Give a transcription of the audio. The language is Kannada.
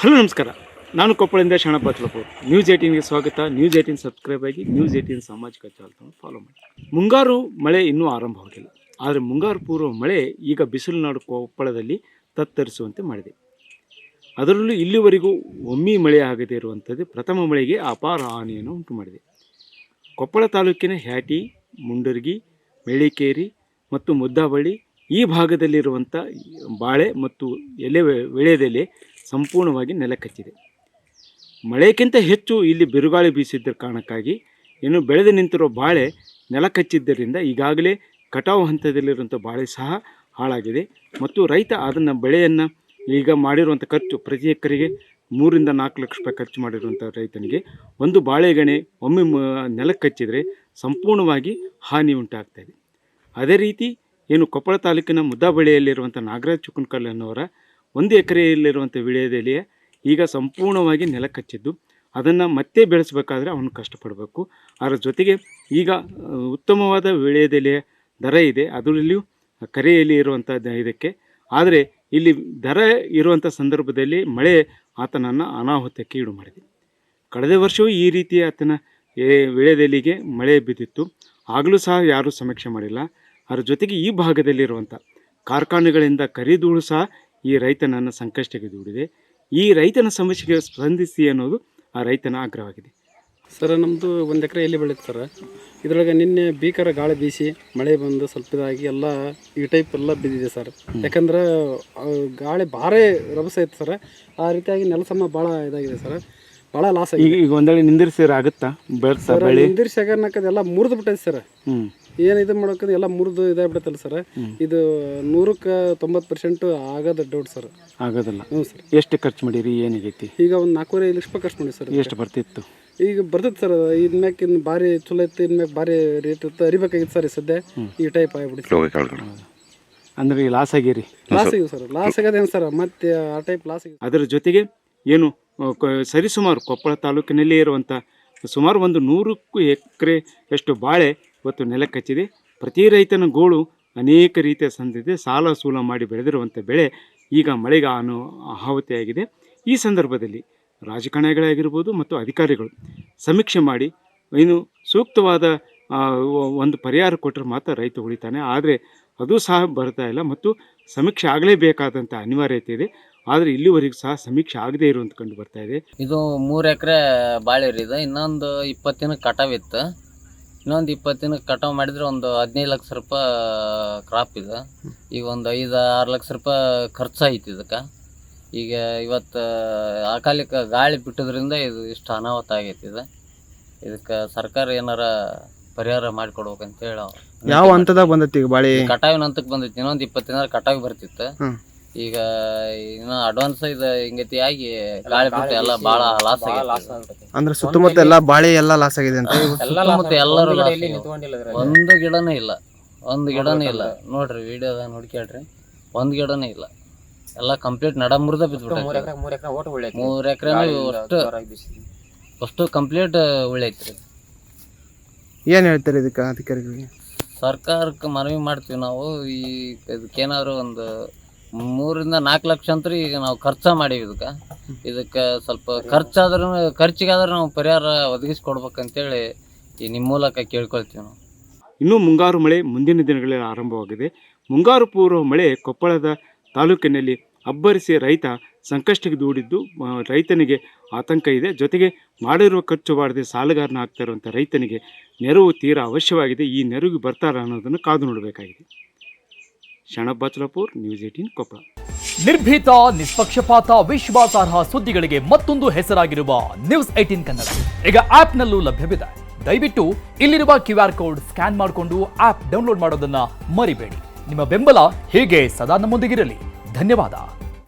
ಹಲೋ ನಮಸ್ಕಾರ, ನಾನು ಕೊಪ್ಪಳದಿಂದ ಶರಣಪ್ಪ ಬಚ್ಚಲಾಪುರ. ನ್ಯೂಸ್ 18ಗೆ ಸ್ವಾಗತ. ನ್ಯೂಸ್ 18 ಸಬ್ಸ್ಕ್ರೈಬ್ ಆಗಿ ನ್ಯೂಸ್ 18 ಸಾಮಾಜಿಕ ಜಾಲತಾಣ ಫಾಲೋ ಮಾಡಿ. ಮುಂಗಾರು ಮಳೆ ಇನ್ನೂ ಆರಂಭವಾಗಿಲ್ಲ, ಆದರೆ ಮುಂಗಾರು ಪೂರ್ವ ಮಳೆ ಈಗ ಬಿಸಿಲುನಾಡು ಕೊಪ್ಪಳದಲ್ಲಿ ತತ್ತರಿಸುವಂತೆ ಮಾಡಿದೆ. ಅದರಲ್ಲೂ ಇಲ್ಲಿವರೆಗೂ ಒಮ್ಮೆ ಮಳೆ ಆಗದೇ ಇರುವಂಥದ್ದು ಪ್ರಥಮ ಮಳೆಗೆ ಅಪಾರ ಹಾನಿಯನ್ನು ಉಂಟು ಮಾಡಿದೆ. ಕೊಪ್ಪಳ ತಾಲೂಕಿನ ಹ್ಯಾಟಿ, ಮುಂಡರ್ಗಿ, ಮೆಳ್ಳಿಕೇರಿ ಮತ್ತು ಮುದ್ದಾಬಳ್ಳಿ ಈ ಭಾಗದಲ್ಲಿರುವಂಥ ಬಾಳೆ ಮತ್ತು ವೀಳ್ಯದೆಲೆ ಸಂಪೂರ್ಣವಾಗಿ ನೆಲಕಚ್ಚಿದೆ. ಮಳೆಗಿಂತ ಹೆಚ್ಚು ಇಲ್ಲಿ ಬಿರುಗಾಳಿ ಬೀಸಿದ್ದ ಕಾರಣಕ್ಕಾಗಿ ಇನ್ನು ಬೆಳೆದು ನಿಂತಿರೋ ಬಾಳೆ ನೆಲಕಚ್ಚಿದ್ದರಿಂದ ಈಗಾಗಲೇ ಕಟಾವು ಹಂತದಲ್ಲಿರುವಂಥ ಬಾಳೆ ಸಹ ಹಾಳಾಗಿದೆ. ಮತ್ತು ರೈತ ಅದನ್ನು ಬೆಳೆಯನ್ನು ಈಗ ಮಾಡಿರುವಂಥ ಖರ್ಚು ಪ್ರತಿ ಎಕರೆಗೆ 3 ರಿಂದ 4 ಲಕ್ಷ ರೂಪಾಯಿ ಖರ್ಚು ಮಾಡಿರುವಂಥ ರೈತನಿಗೆ ಒಂದು ಬಾಳೆಗೊನೆ ಒಮ್ಮೆ ನೆಲಕ್ಕಚ್ಚಿದರೆ ಸಂಪೂರ್ಣವಾಗಿ ಹಾನಿ ಉಂಟಾಗ್ತಾಯಿದೆ. ಅದೇ ರೀತಿ ಏನು ಕೊಪ್ಪಳ ತಾಲೂಕಿನ ಮುದ್ದಾಬಳ್ಳಿಯಲ್ಲಿರುವಂಥ ನಾಗರಾಜ್ ಚುಕ್ಕನಕಲ್ ಅನ್ನೋರ 1 ಎಕರೆಯಲ್ಲಿರುವಂಥ ವೀಳ್ಯದೆಲೆಯ ಈಗ ಸಂಪೂರ್ಣವಾಗಿ ನೆಲಕಚ್ಚಿದ್ದು, ಅದನ್ನು ಮತ್ತೆ ಬೆಳೆಸಬೇಕಾದ್ರೆ ಅವನು ಕಷ್ಟಪಡಬೇಕು. ಅದರ ಜೊತೆಗೆ ಈಗ ಉತ್ತಮವಾದ ವೀಳ್ಯದೆಲೆಯ ದರ ಇದೆ, ಅದರಲ್ಲಿಯೂ ಕರೆಯಲ್ಲಿ ಇರುವಂಥ ಇದಕ್ಕೆ. ಆದರೆ ಇಲ್ಲಿ ದರ ಇರುವಂಥ ಸಂದರ್ಭದಲ್ಲಿ ಮಳೆ ಆತನನ್ನು ಅನಾಹುತಕ್ಕೆ ಈಡು ಮಾಡಿದೆ. ಕಳೆದ ವರ್ಷವೂ ಈ ರೀತಿ ಆತನ ವೀಳ್ಯದೆಲೆಗೆ ಮಳೆ ಬಿದ್ದಿತ್ತು, ಆಗಲೂ ಸಹ ಯಾರೂ ಸಮೀಕ್ಷೆ ಮಾಡಿಲ್ಲ. ಅದರ ಜೊತೆಗೆ ಈ ಭಾಗದಲ್ಲಿರುವಂಥ ಕಾರ್ಖಾನೆಗಳಿಂದ ಕರಿಧೂಳು ಸಹ ಈ ರೈತನನ್ನು ಸಂಕಷ್ಟಕ್ಕೆ ದೂಡಿದೆ. ಈ ರೈತನ ಸಮಸ್ಯೆಗೆ ಸ್ಪಂದಿಸಿ ಅನ್ನೋದು ಆ ರೈತನ ಆಗ್ರಹವಾಗಿದೆ. ಸರ್, ನಮ್ಮದು 1 ಎಕರೆ ಎಲ್ಲಿ ಬೆಳೀತು ಸರ್. ಇದರೊಳಗೆ ನಿನ್ನೆ ಭೀಕರ ಗಾಳಿ ಬೀಸಿ ಮಳೆ ಬಂದು ಸ್ವಲ್ಪ ಇದಾಗಿ ಎಲ್ಲ ಈ ಟೈಪ್ ಎಲ್ಲ ಬಿದ್ದಿದೆ ಸರ್. ಯಾಕಂದ್ರೆ ಗಾಳಿ ಭಾಳ ರಭಸ ಇತ್ತು ಸರ್. ಆ ರೀತಿಯಾಗಿ ನೆಲಸಮ ಭಾಳ ಇದಾಗಿದೆ ಸರ್, ಭಾಳ ಲಾಸ್ ಆಗಿದೆ. ಈಗ ಒಂದೇಳಿ ನಿಂದಿರ್ಸಿರ ಆಗುತ್ತಾ ನಿಂದಿರ್ಸಾಗನ್ನಕ್ಕದೆಲ್ಲ ಮುರಿದು ಬಿಟ್ಟೈತೆ ಸರ್. ಏನು ಇದು ಮಾಡೋಕೆ ಎಲ್ಲ ಮುರಿದು ಇದಾಗ್ಬಿಡುತ್ತಲ್ಲ ಸರ್. ಇದು 100ಕ್ಕೆ 90% ಆಗೋದು ಡೌಟ್ ಸರ್. ಆಗೋದಿಲ್ಲ. ಹ್ಞೂ ಸರ್. ಎಷ್ಟು ಖರ್ಚು ಮಾಡಿರಿ, ಏನಾಗೈತಿ? ಈಗ ಒಂದು 4.5 ಲಕ್ಷ ರೂಪಾಯಿ ಖರ್ಚು ಮಾಡಿ ಸರ್. ಎಷ್ಟು ಬರ್ತಿತ್ತು? ಈಗ ಬರ್ತೈತೆ ಸರ್. ಇನ್ಮ್ಯಾಕೆ ಇನ್ನು ಭಾರಿ ಚಲೋ ಇತ್ತು, ಇನ್ಮ್ಯಾಕೆ ಭಾರಿ ರೇಟ್ ಇತ್ತು, ಅರಿಬೇಕಾಗಿತ್ತು ಸರ್. ಸದ್ಯ ಈ ಟೈಪ್ ಆಗಿಬಿಡುತ್ತೆ. ಅಂದ್ರೆ ಲಾಸ್ ಆಗಿರಿ? ಲಾಸ್ ಆಗಿದೆ ಸರ್. ಲಾಸ್ ಆಗೋದೇನು ಸರ್, ಮತ್ತೆ ಆ ಟೈಪ್ ಲಾಸ್ ಆಗಿದೆ. ಅದರ ಜೊತೆಗೆ ಏನು ಸರಿಸುಮಾರು ಕೊಪ್ಪಳ ತಾಲೂಕಿನಲ್ಲಿ ಇರುವಂಥ ಸುಮಾರು 100 ಎಕರೆಯಷ್ಟು ಬಾಳೆ ಇವತ್ತು ನೆಲಕ್ಕಚ್ಚಿದೆ. ಪ್ರತಿ ರೈತನ ಗೋಳು ಅನೇಕ ರೀತಿಯ ಸಂದಿದೆ. ಸಾಲ ಸೂಲ ಮಾಡಿ ಬೆಳೆದಿರುವಂಥ ಬೆಳೆ ಈಗ ಮಳೆಗೆ ಆಹುತಿಯಾಗಿದೆ. ಈ ಸಂದರ್ಭದಲ್ಲಿ ರಾಜಕಾರಣಿಗಳಾಗಿರ್ಬೋದು ಮತ್ತು ಅಧಿಕಾರಿಗಳು ಸಮೀಕ್ಷೆ ಮಾಡಿ ಇನ್ನು ಸೂಕ್ತವಾದ ಒಂದು ಪರಿಹಾರ ಕೊಟ್ಟರೆ ಮಾತ್ರ ರೈತ ಉಳಿತಾನೆ. ಆದರೆ ಅದು ಸಹ ಬರ್ತಾ ಇಲ್ಲ ಮತ್ತು ಸಮೀಕ್ಷೆ ಆಗಲೇಬೇಕಾದಂಥ ಅನಿವಾರ್ಯತೆ ಇದೆ. ಆದರೆ ಇಲ್ಲಿವರೆಗೂ ಸಹ ಸಮೀಕ್ಷೆ ಆಗದೇ ಇರುವಂತ ಕಂಡು ಬರ್ತಾ ಇದೆ. ಇದು 3 ಎಕರೆ ಬಾಳೆ ಇದೆ. ಇನ್ನೊಂದು 20 ದಿನಕ್ಕೆ ಕಟಾವ್ ಇತ್ತು. ಇನ್ನೊಂದು 20 ದಿನಕ್ಕೆ ಕಟಾವು ಮಾಡಿದರೆ ಒಂದು 15 ಲಕ್ಷ ರೂಪಾಯಿ ಕ್ರಾಪ್ ಇದೆ. ಈಗ ಒಂದು 5-6 ಲಕ್ಷ ರೂಪಾಯಿ ಖರ್ಚಾಯ್ತು ಇದಕ್ಕೆ. ಈಗ ಇವತ್ತು ಅಕಾಲಿಕ ಗಾಳಿ ಬಿಟ್ಟೋದ್ರಿಂದ ಇದು ಇಷ್ಟು ಅನಾಹುತ ಆಗೈತಿ. ಇದಕ್ಕೆ ಸರ್ಕಾರ ಏನಾರ ಪರಿಹಾರ ಮಾಡಿಕೊಡ್ಬೇಕಂತ ಹೇಳಿ. ಯಾವ ಹಂತದಾಗ ಬಂದೈತಿ ಈಗ ಬಾಳೆ? ಕಟಾವಿನ ಹಂತಕ್ಕೆ ಬಂದೈತಿ. ಇನ್ನೊಂದು 20 ದಿನ ಕಟಾವಿ ಬರ್ತಿತ್ತು. ಈಗ ಇನ್ನು ಅಡ್ವಾನ್ಸ್ ಇದು ಹಿಂಗತಿ ಆಗಿ ಗಾಳಿ ಬಿಟ್ಟು ಎಲ್ಲ ಭಾಳ ಲಾಸ್ ಆಗೈತಿ. ಅಂದ್ರೆ ಸುತ್ತಮುತ್ತ ಎಲ್ಲ ಬಾಳೆ ಎಲ್ಲ ಲಾಸ್ ಆಗಿದೆ ಅಂತ? ಸುತ್ತಮುತ್ತ ಎಲ್ಲರೂ ಒಂದು ಗಿಡನೂ ಇಲ್ಲ, ಒಂದು ಗಿಡನೂ ಇಲ್ಲ. ನೋಡ್ರಿ ವಿಡಿಯೋದಾಗ ನೋಡ್ಕೇಳ್ರಿ, ಒಂದು ಗಿಡನೂ ಇಲ್ಲ. ಎಲ್ಲ ಕಂಪ್ಲೀಟ್ ನಡ ಮುರಿದ ಬಿದ್ಬಿಟ್ಟು 3 ಎಕರೆ ಅಷ್ಟು ಕಂಪ್ಲೀಟ್ ಉಳ್ಳೈತ್ರಿ. ಏನು ಹೇಳ್ತಾರೆ ಇದಕ್ಕೆ ಅಧಿಕಾರಿಗಳಿಗೆ? ಸರ್ಕಾರಕ್ಕೆ ಮನವಿ ಮಾಡ್ತೀವಿ ನಾವು. ಇದಕ್ಕೇನಾದ್ರು ಒಂದು 3 ರಿಂದ 4 ಲಕ್ಷ ಅಂತ ಈಗ ನಾವು ಖರ್ಚು ಮಾಡೀವಿ. ಇದಕ್ಕೆ ಸ್ವಲ್ಪ ಖರ್ಚಿಗಾದ್ರೂ ನಾವು ಪರಿಹಾರ ಒದಗಿಸ್ಕೊಡ್ಬೇಕಂತೇಳಿ ನಿಮ್ಮ ಮೂಲಕ ಕೇಳ್ಕೊಳ್ತೀವಿ ನಾವು. ಇನ್ನೂ ಮುಂಗಾರು ಮಳೆ ಮುಂದಿನ ದಿನಗಳಲ್ಲಿ ಆರಂಭವಾಗಿದೆ. ಮುಂಗಾರು ಪೂರ್ವ ಮಳೆ ಕೊಪ್ಪಳದ ತಾಲೂಕಿನಲ್ಲಿ ಅಬ್ಬರಿಸಿ ರೈತ ಸಂಕಷ್ಟಕ್ಕೆ ದೂಡಿದ್ದು ರೈತನಿಗೆ ಆತಂಕ ಇದೆ. ಜೊತೆಗೆ ಮಾಡಿರುವ ಖರ್ಚು ಮಾಡದೆ ಸಾಲಗಾರನ ಆಗ್ತಾ ಇರುವಂಥ ರೈತನಿಗೆ ನೆರವು ತೀರಾ ಅವಶ್ಯವಾಗಿದೆ. ಈ ನೆರವಿಗೆ ಬರ್ತಾರ ಅನ್ನೋದನ್ನು ಕಾದು ನೋಡಬೇಕಾಗಿದೆ. ಶರಣಪ್ಪ ಬಚ್ಚಲಾಪುರ, ನ್ಯೂಸ್ 18 ಕೊಪ್ಪಳ. ನಿರ್ಭೀತ, ನಿಷ್ಪಕ್ಷಪಾತ, ವಿಶ್ವಾಸಾರ್ಹ ಸುದ್ದಿಗಳಿಗೆ ಮತ್ತೊಂದು ಹೆಸರಾಗಿರುವ ನ್ಯೂಸ್ 18 ಕನ್ನಡ ಈಗ ಆಪ್ನಲ್ಲೂ ಲಭ್ಯವಿದೆ. ದಯವಿಟ್ಟು ಇಲ್ಲಿರುವ QR ಕೋಡ್ ಸ್ಕ್ಯಾನ್ ಮಾಡಿಕೊಂಡು ಆಪ್ ಡೌನ್ಲೋಡ್ ಮಾಡೋದನ್ನ ಮರಿಬೇಡಿ. ನಿಮ್ಮ ಬೆಂಬಲ ಹೀಗೆ ಸದಾ ನಮ್ಮೊಂದಿಗಿರಲಿ. ಧನ್ಯವಾದ.